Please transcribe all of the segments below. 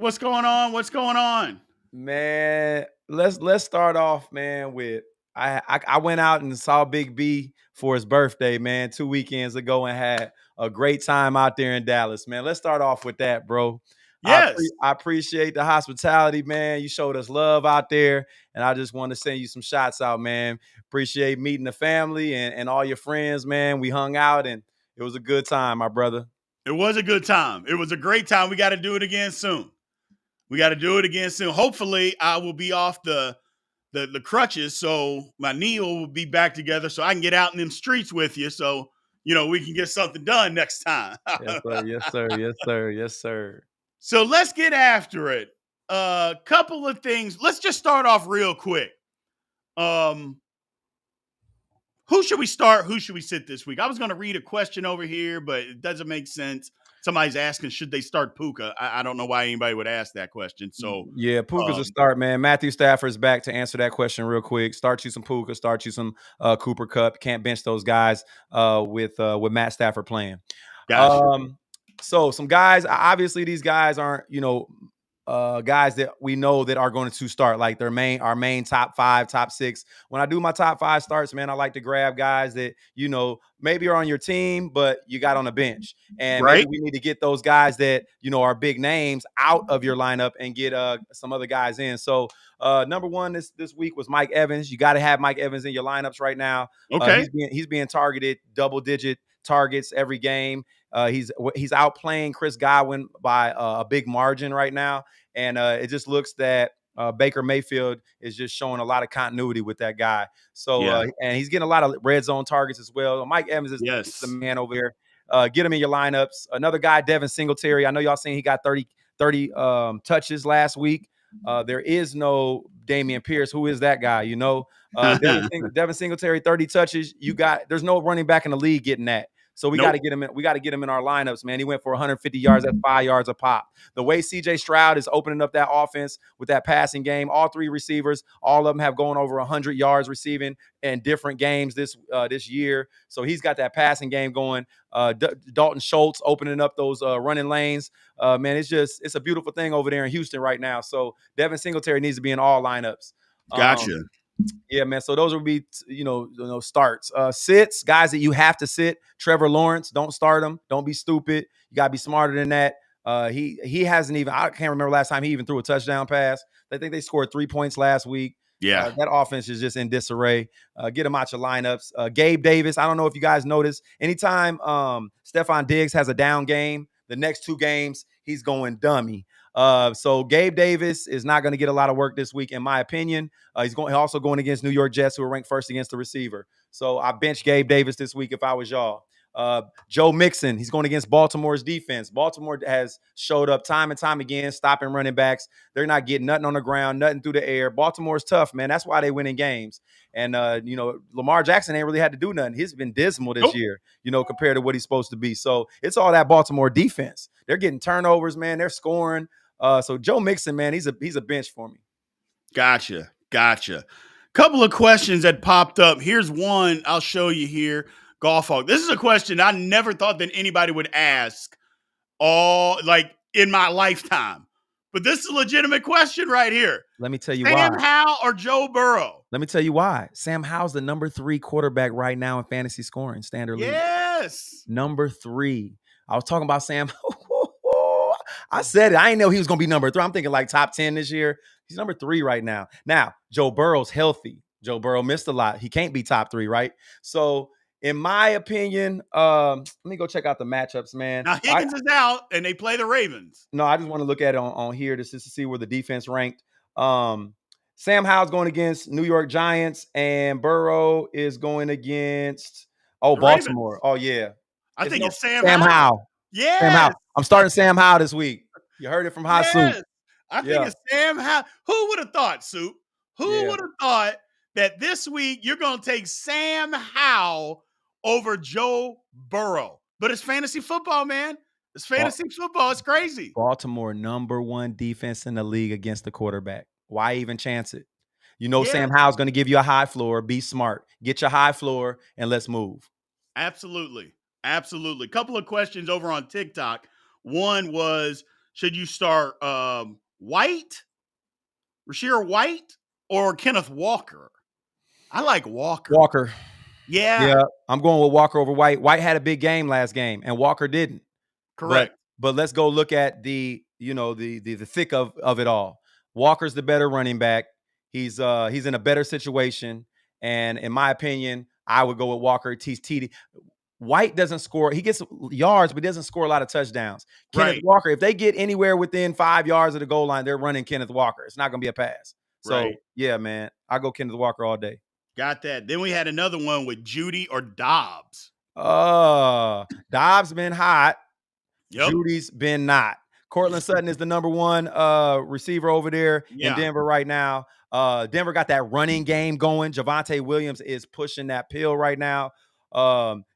What's going on? What's going on? Man, let's start off, man, with I went out and saw Big B for his birthday, man, 2 weekends ago and had a great time out there in Dallas, man. Let's start off with that, bro. Yes, I appreciate the hospitality, man. You showed us love out there, and I just want to send you some shots out, man. Appreciate meeting the family and all your friends, man. We hung out and it was a good time, my brother. it was a good time. It was a great time. We got to do it again soon. We got to do it again soon. Hopefully, I will be off the crutches, so my knee will be back together, so I can get out in them streets with you. So we can get something done next time. Yes, sir. Yes, sir. Yes, sir. Yes, sir. So let's get after it. A couple of things. Let's just start off real quick. Um, Who should we start? Who should we sit this week? I was going to read a question over here, but it doesn't make sense. Somebody's asking, should they start Puka? I don't know why anybody would ask that question. So, Yeah, Puka's a um, start, man. Matthew Stafford's back to answer that question real quick. Start you some Puka, start you some Cooper Cup. Can't bench those guys with Matt Stafford playing. gotcha. Um, so some guys, obviously these guys aren't, guys that we know that are going to start, like our main top five, top six. When I do my top five starts, man, I like to grab guys that, maybe are on your team, but you got on the bench. And maybe Right? we need to get those guys that, are big names out of your lineup and get some other guys in. So number one this week was Mike Evans. You got to have Mike Evans in your lineups right now. Okay. He's being targeted double digit targets every game. He's outplaying Chris Godwin by a big margin right now, and it just looks that Baker Mayfield is just showing a lot of continuity with that guy. So Yeah. and he's getting a lot of red zone targets as well. Mike Evans is the Yes. man over here. Get him in your lineups. Another guy, Devin Singletary. I know y'all seen he got 30 touches last week. There is no Damian Pierce. Who is that guy? Devin Singletary, 30 touches. There's no running back in the league getting that. So we got to Nope. get him in. We got to get him in our lineups, man. He went for 150 yards. That's 5 yards a pop. The way CJ Stroud is opening up that offense with that passing game, all three receivers, all of them have gone over 100 yards receiving in different games this year. So he's got that passing game going. Dalton Schultz opening up those running lanes. Man, it's a beautiful thing over there in Houston right now. So Devin Singletary needs to be in all lineups. Um, Gotcha. yeah, man. So those would be, starts. Sits, guys that you have to sit. Trevor Lawrence, don't start him. Don't be stupid. You gotta be smarter than that. He hasn't even. I can't remember last time he even threw a touchdown pass. I think they scored 3 points last week. Yeah. That offense is just in disarray. Get him out your lineups. Gabe Davis. I don't know if you guys noticed. Anytime Stephon Diggs has a down game, the next two games he's going dummy. So Gabe Davis is not going to get a lot of work this week, in my opinion. He's also going against New York Jets, who are ranked first against the receiver. So I benched Gabe Davis this week if I was y'all. Joe Mixon, he's going against Baltimore's defense. Baltimore has showed up time and time again, stopping running backs. They're not getting nothing on the ground, nothing through the air. Baltimore's tough, man. That's why they win in games. And, Lamar Jackson ain't really had to do nothing. He's been dismal this Nope. year, compared to what he's supposed to be. So it's all that Baltimore defense. They're getting turnovers, man. They're scoring. So Joe Mixon, man, he's a bench for me. Gotcha. Couple of questions that popped up. Here's one I'll show you here. Golf Hog. This is a question I never thought that anybody would ask in my lifetime. But this is a legitimate question right here. Let me tell you why. Sam Howell or Joe Burrow? Let me tell you why. Sam Howell's the number 3 quarterback right now in fantasy scoring, standard league. Yes. Number 3. I was talking about Sam. I said it. I didn't know he was going to be number 3. I'm thinking like top 10 this year. He's number 3 right now. Now, Joe Burrow's healthy. Joe Burrow missed a lot. He can't be top 3, right? So, in my opinion, let me go check out the matchups, man. Now Higgins is out, and they play the Ravens. No, I just want to look at it on here just to see where the defense ranked. Sam Howell's going against New York Giants, and Burrow is going against Baltimore. Ravens. Oh yeah, I think it's Sam Howell. Howell. Yes. Sam Howell. I'm starting Sam Howell this week. You heard it from Hot Soup. I think it's Sam Howell. Who would have thought, Soup? Who would have thought that this week you're going to take Sam Howell over Joe Burrow? But it's fantasy football, man. It's fantasy football. It's crazy. Baltimore, number 1 defense in the league against the quarterback. Why even chance it? Sam Howell's going to give you a high floor. Be smart. Get your high floor, and let's move. Absolutely. Couple of questions over on TikTok. One was, should you start White, Rasheer White, or Kenneth Walker? I like Walker. Walker. Yeah, Yeah, I'm going with Walker over White. White had a big game last game, and Walker didn't. correct. But let's go look at the thick of it all. Walker's the better running back. He's in a better situation, and in my opinion, I would go with Walker. He's TD. White doesn't score. He gets yards, but he doesn't score a lot of touchdowns. Kenneth Right. Walker, if they get anywhere within 5 yards of the goal line, they're running Kenneth Walker. It's not going to be a pass. So, Right. yeah, man, I go Kenneth Walker all day. Got that. Then we had another one with Judy or Dobbs. Dobbs been hot. Yep. Judy's been not. Cortland Sutton is the number one receiver over there Yeah. in Denver right now. Denver got that running game going. Javonte Williams is pushing that pill right now.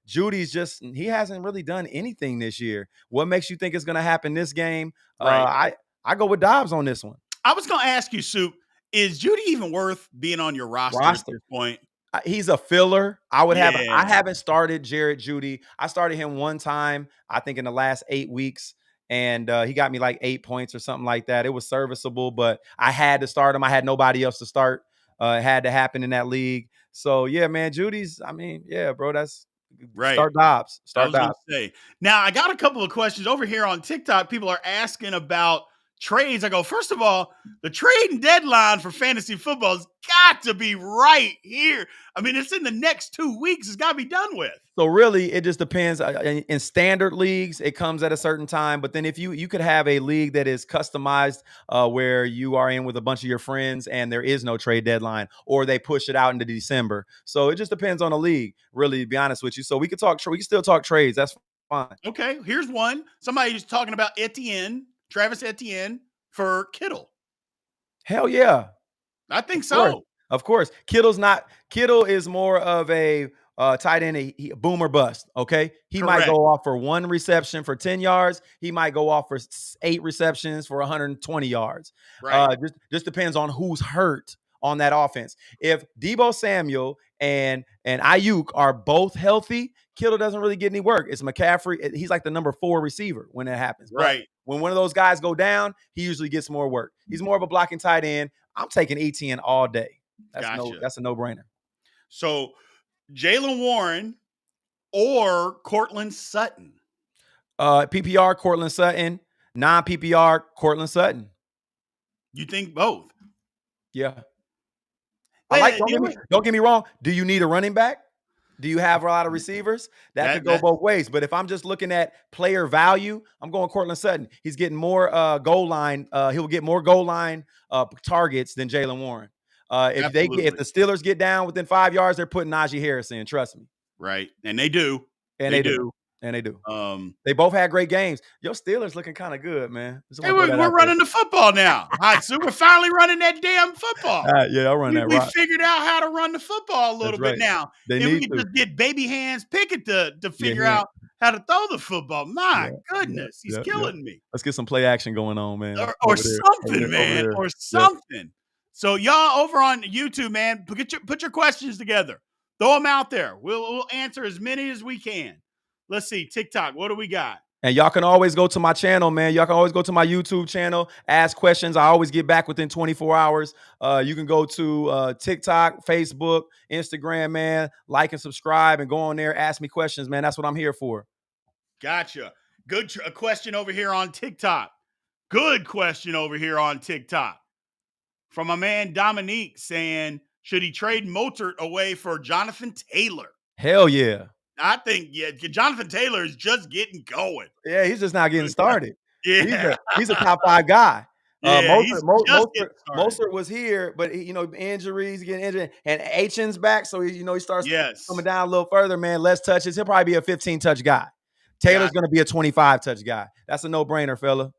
Judy's he hasn't really done anything this year. What makes you think it's going to happen this game? Right. I go with Dobbs on this one. I was going to ask you, Soup, is Judy even worth being on your roster at this point? He's a filler. I Yeah. haven't started Jared Judy. I started him one time, I think in the last 8 weeks, and he got me like 8 points or something like that. It was serviceable, but I had to start him. I had nobody else to start. It had to happen in that league. So yeah, man, Judy's. I mean, yeah, bro, that's right. Start Dobbs. Start Dobbs. Now I got a couple of questions over here on TikTok. People are asking about trades. I go, first of all, the trading deadline for fantasy football has got to be right here. I mean, it's in the next 2 weeks. It's got to be done with. So really, it just depends. In standard leagues, it comes at a certain time. But then if you could have a league that is customized where you are in with a bunch of your friends and there is no trade deadline, or they push it out into December. So it just depends on the league, really, to be honest with you. So we can still talk trades. That's fine. Okay, here's one. Somebody's talking about Travis Etienne for Kittle. Hell yeah. I think so. Of course. Kittle is more of a tight end, a boom or bust. Okay. He might go off for 1 reception for 10 yards. He might go off for 8 receptions for 120 yards. Right. Just depends on who's hurt on that offense. If Deebo Samuel and Ayuk are both healthy, Kittle doesn't really get any work. It's McCaffrey. He's like the number 4 receiver when that happens. Right. But when one of those guys go down, he usually gets more work. He's more of a blocking tight end. I'm taking Etienne all day. That's a no-brainer. So Jaylen Warren or Cortland Sutton? PPR, Cortland Sutton. Non-PPR, Cortland Sutton. You think both? Yeah. Don't get me wrong. Do you need a running back? Do you have a lot of receivers? That could go both ways. But if I'm just looking at player value, I'm going Cortland Sutton. He's getting more goal line. He'll get more goal line targets than Jaylen Warren. If the Steelers get down within 5 yards, they're putting Najee Harris in. Trust me. Right, and they do. They do. They both had great games. Your Steelers looking kind of good, man. Hey, we're running the football now. All right, so we're finally running that damn football. Yeah, I'll run that. We figured out how to run the football a little bit now. Then we can just get baby hands Pickett to figure out how to throw the football. My goodness, he's killing me. Let's get some play action going on, man. Or something, man. Or something. So y'all over on YouTube, man, put your questions together. Throw them out there. We'll answer as many as we can. Let's see. TikTok, what do we got? And y'all can always go to my channel, man. Y'all can always go to my YouTube channel, ask questions. I always get back within 24 hours. You can go to TikTok, Facebook, Instagram, man. Like and subscribe and go on there. Ask me questions, man. That's what I'm here for. Gotcha. Good question over here on TikTok. Good question over here on TikTok. From my man Dominique saying, should he trade Mostert away for Jonathan Taylor? Hell yeah. I think, Jonathan Taylor is just getting going. Yeah, he's just not getting started. Yeah. He's a top 5 guy. Yeah, Mostert was here, but injuries, getting injured, and Achen's back, so he starts coming down a little further, man. Less touches. He'll probably be a 15-touch guy. Taylor's going to be a 25-touch guy. That's a no-brainer, fella.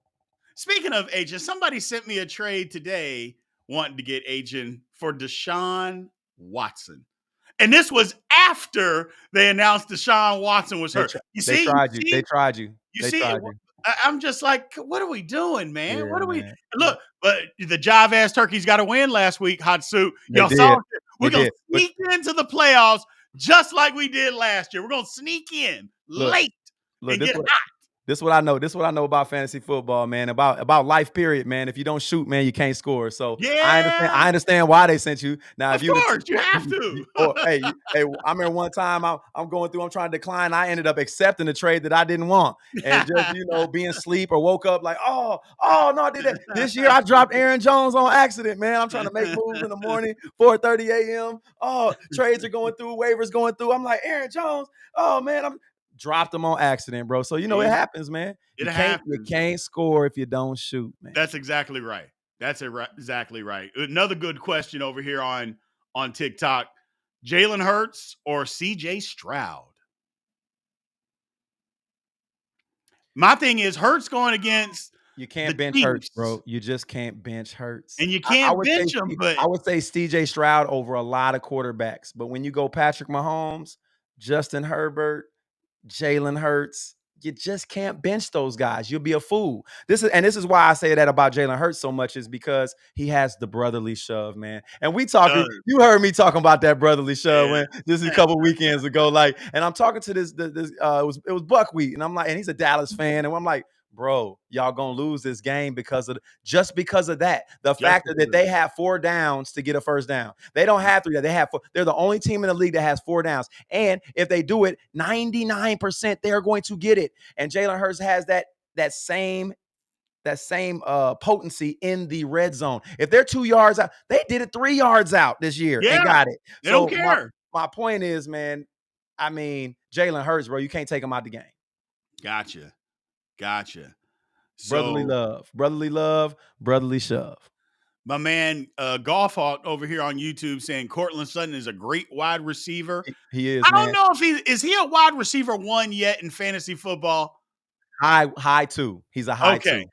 Speaking of Achen, somebody sent me a trade today wanting to get Achen for Deshaun Watson. And this was after they announced Deshaun Watson was hurt. They tried you. I'm just like, what are we doing, man? Yeah, what are we? Man. Look, but the jive ass turkeys got a win last week. Hot suit. Y'all saw it. We're gonna sneak into the playoffs just like we did last year. We're gonna sneak in late and get hot. This is what I know. This is what I know about fantasy football, man. About life, period, man. If you don't shoot, man, you can't score. So I understand. Yeah, I understand why they sent you. Now, if of you the course you have to. or hey, I remember one time I'm going through. I'm trying to decline. I ended up accepting a trade that I didn't want, and just being asleep or woke up like, oh no, I did that this year. I dropped Aaron Jones on accident, man. I'm trying to make moves in the morning, 4:30 a.m. Oh, trades are going through, waivers going through. I'm like Aaron Jones. Oh man, I'm dropped them on accident, bro. So it See, happens, man. it You happens. can't score if you don't shoot, man. That's exactly right. That's exactly right. Another good question over here on TikTok: Jalen Hurts or C.J. Stroud? My thing is Hurts going against You the can't bench Hurts, Chiefs, bro. You just can't bench Hurts. and you I can't would say bench him. But I would say C.J. Stroud over a lot of quarterbacks, but when you go Patrick Mahomes, Justin Herbert, Jalen Hurts, you just can't bench those guys. You'll be a fool. This is why I say that about Jalen Hurts so much, is because he has the brotherly shove, man. And you heard me talking about that brotherly shove yeah, when this is a couple weekends ago. Like, and I'm talking to this it was Buckwheat, and I'm like, and he's a Dallas fan, and I'm like, bro, y'all gonna lose this game because of that. The just fact that because they have 4 downs to get a first down. They don't have 3. They have 4. They're the only team in the league that has 4 downs. And if they do it, 99% they're going to get it. And Jalen Hurts has that same potency in the red zone. If they're 2 yards out, they did it 3 yards out this year and yeah, got it. they don't So care. my point is, man, I mean, Jalen Hurts, bro, you can't take him out the game. Gotcha. Brotherly So love, brotherly shove. my man Golf Hawk over here on YouTube saying Cortland Sutton is a great wide receiver. He is, I don't man. know if he a wide receiver 1 yet in fantasy football. High 2. He's a high Okay, 2.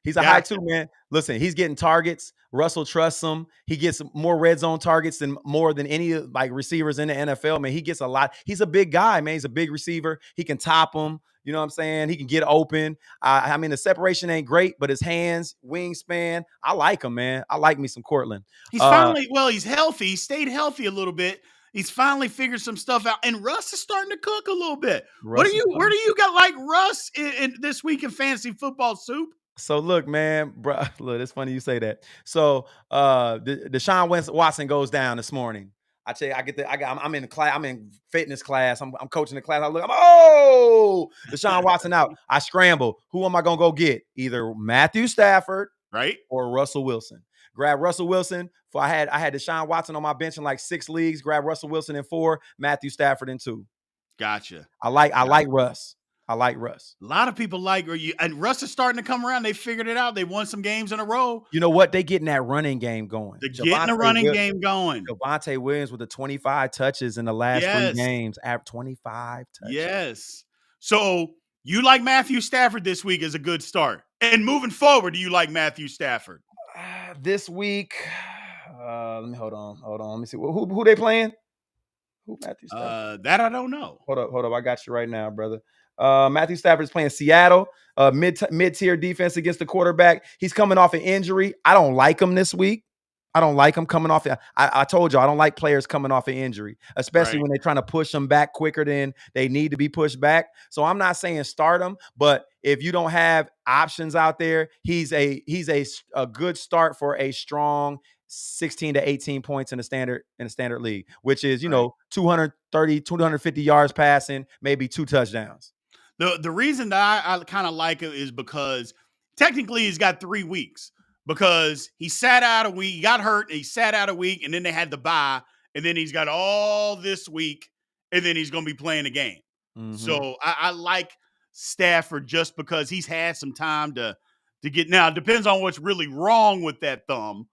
He's a high 2, gotcha. man. Listen, he's getting targets. Russell trusts him. He gets more red zone targets than any like receivers in the NFL. Man, he gets a lot. He's a big guy, man. He's a big receiver. He can top them. You know what I'm saying? He can get open. I mean, the separation ain't great, but his hands, wingspan, I like him, man. I like me some Cortland. He's finally he's healthy. He stayed healthy a little bit. He's finally figured some stuff out, and Russ is starting to cook a little bit. Where do you got like Russ in this week in fantasy football, Soup? So look, man, bro. Look, it's funny you say that. So Deshaun Watson goes down this morning. I tell you, I'm in class, I'm in fitness class. I'm coaching the class. Deshaun Watson out. I scramble. Who am I gonna go get? Either Matthew Stafford, Right? or Russell Wilson. Grab Russell Wilson. I had Deshaun Watson on my bench in like 6 leagues. Grab Russell Wilson in 4, Matthew Stafford in 2. Gotcha. I like Russ. I like Russ. A lot of people like you, and Russ is starting to come around. They figured it out. They won some games in a row. You know what? They getting that running game going. They're getting the running game going. Javonte Williams with the 25 touches in the last 3 games. 25 touches. Yes. So you like Matthew Stafford this week as a good start. And moving forward, do you like Matthew Stafford? This week, let me hold on. Let me see. Who they playing? Who Matthew Stafford? That I don't know. Hold up. I got you right now, brother. Matthew Stafford is playing Seattle, mid-tier defense against the quarterback. He's coming off an injury. I don't like him this week. I don't like him coming off. I told you, I don't like players coming off an injury, especially when they're trying to push them back quicker than they need to be pushed back. So I'm not saying start him, but if you don't have options out there, he's a good start for a strong 16 to 18 points in the standard league, which is 230, 250 yards passing, maybe 2 touchdowns. The reason that I kind of like it is because technically he's got 3 weeks. Because he sat out a week, he got hurt, and he sat out a week, and then they had the bye, and then he's got all this week, and then he's going to be playing a game. Mm-hmm. So I like Stafford just because he's had some time to get. Now, it depends on what's really wrong with that thumb,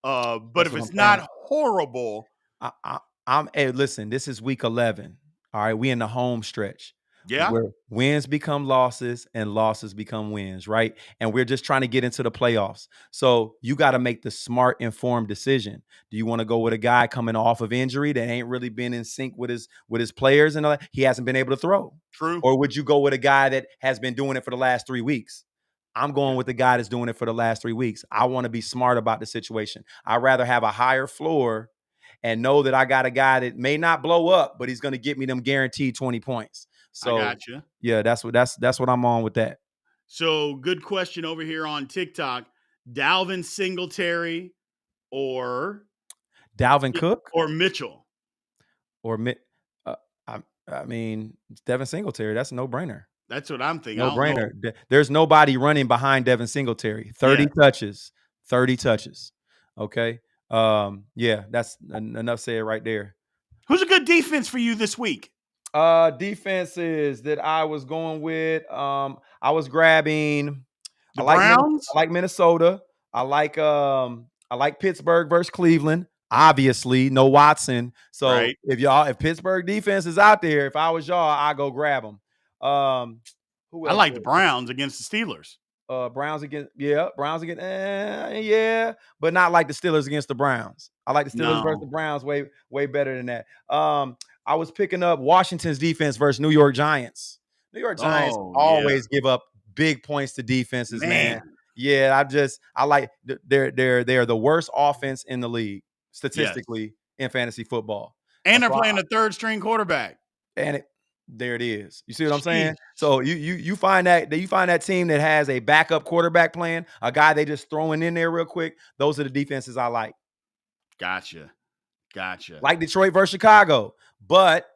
but if it's not horrible. Hey, listen, this is week 11. All right, we in the home stretch. Yeah. Where wins become losses and losses become wins, right? And we're just trying to get into the playoffs. So you got to make the smart, informed decision. Do you want to go with a guy coming off of injury that ain't really been in sync with his players and all that? He hasn't been able to throw. True. Or would you go with a guy that has been doing it for the last 3 weeks? I'm going with the guy that's doing it for the last 3 weeks. I want to be smart about the situation. I'd rather have a higher floor and know that I got a guy that may not blow up, but he's going to get me them guaranteed 20 points. So I got you. Yeah, that's what I'm on with that. So good question over here on TikTok. Dalvin Singletary or Dalvin Cook or Mitchell. or uh, I mean, Devin Singletary. That's a no-brainer. That's what I'm thinking. I No don't know. brainer. There's nobody running behind Devin Singletary. 30 Yeah. touches. 30 touches. Okay. Yeah, that's enough said right there. Who's a good defense for you this week? Defenses that I was going with. I was grabbing. The Browns? I like Minnesota. I like Pittsburgh versus Cleveland. Obviously, no Watson. So Right. if Pittsburgh defense is out there, if I was y'all, I go grab them. Who I else? like the Browns against the Steelers. Browns against yeah, but not like the Steelers against the Browns. I like the Steelers versus the No. Browns way better than that. I was picking up Washington's defense versus New York Giants. New York Giants Oh, yeah. always give up big points to defenses, man. Man. Yeah, I like they're the worst offense in the league Yes. statistically in fantasy football. And they're That's why playing a third string quarterback. and there it is. You see what I'm saying? Jeez. So you find that team that has a backup quarterback plan, a guy they just throwing in there real quick. Those are the defenses I like. Gotcha. Like Detroit versus Chicago, but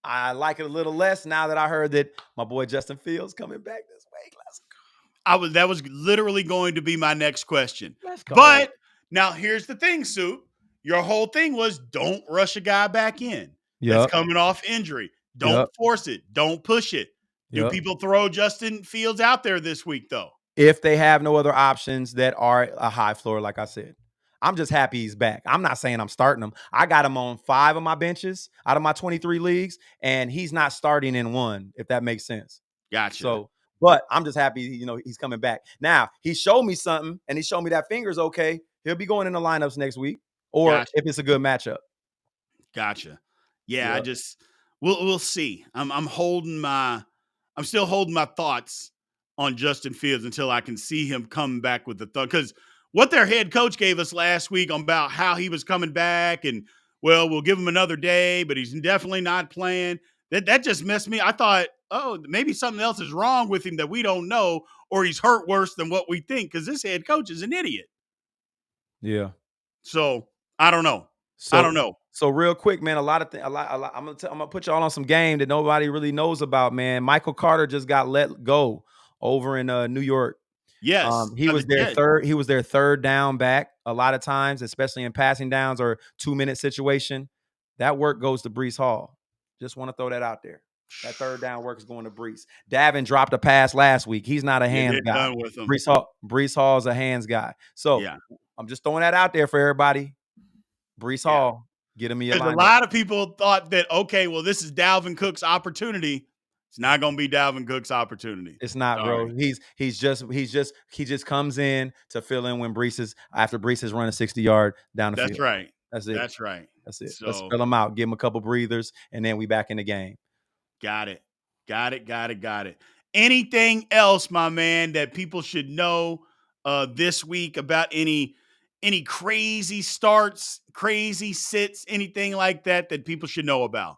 I like it a little less now that I heard that my boy Justin Fields coming back this week. That was literally going to be my next question. Let's go. But now here's the thing, Sue. Your whole thing was don't rush a guy back in. That's coming off injury. Don't force it. Don't push it. Do people throw Justin Fields out there this week, though? If they have no other options that are a high floor, like I said. I'm just happy he's back. I'm not saying I'm starting him. I got him on 5 of my benches out of my 23 leagues, and he's not starting in 1, if that makes sense. Gotcha. So, but I'm just happy, he's coming back. Now, he showed me something, and he showed me that finger's okay. He'll be going in the lineups next week, or if it's a good matchup. Gotcha. Yeah, we'll see. I'm still holding my thoughts on Justin Fields until I can see him come back with the thought. Because what their head coach gave us last week about how he was coming back and, well, we'll give him another day, but he's definitely not playing. That just messed me. I thought, oh, maybe something else is wrong with him that we don't know, or he's hurt worse than what we think, because this head coach is an idiot. Yeah. So I don't know. So real quick, man, I'm gonna put y'all on some game that nobody really knows about, man. Michael Carter just got let go over in New York. Yes, he was their third down back a lot of times, especially in passing downs or 2-minute situation. That work goes to Breece Hall. Just want to throw that out there. That third down work is going to Breece. Davin dropped a pass last week. He's not a hands guy. Breece Hall's a hands guy. So I'm just throwing that out there for everybody. Breece Hall, get him in your lineup. A lot of people thought that, okay, well, this is Dalvin Cook's opportunity. It's not going to be Dalvin Cook's opportunity. It's not, bro. He just comes in to fill in when after Breece is running 60-yard down the field. That's right. That's it. That's right. That's it. So, let's fill him out. Give him a couple breathers, and then we back in the game. Got it. Anything else, my man, that people should know this week about any crazy starts, crazy sits, anything like that people should know about?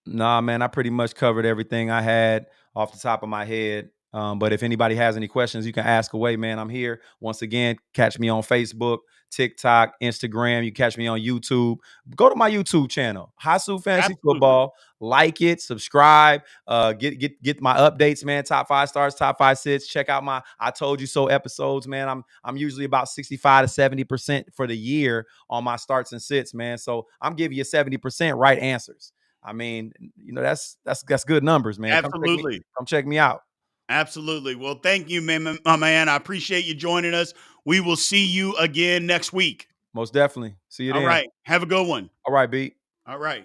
Nah, man, I pretty much covered everything I had off the top of my head. But if anybody has any questions, you can ask away, man. I'm here. Once again, catch me on Facebook, TikTok, Instagram. You catch me on YouTube. Go to my YouTube channel, Hasu Fantasy Football. Like it, subscribe, get my updates, man. Top 5 starts, top 5 sits. Check out my I Told You So episodes, man. I'm usually about 65 to 70% for the year on my starts and sits, man. So I'm giving you 70% right answers. I mean, that's good numbers, man. Absolutely. Come check me out. Absolutely. Well, thank you, man, my man. I appreciate you joining us. We will see you again next week. Most definitely. See you then. All right. Have a good one. All right, B. All right.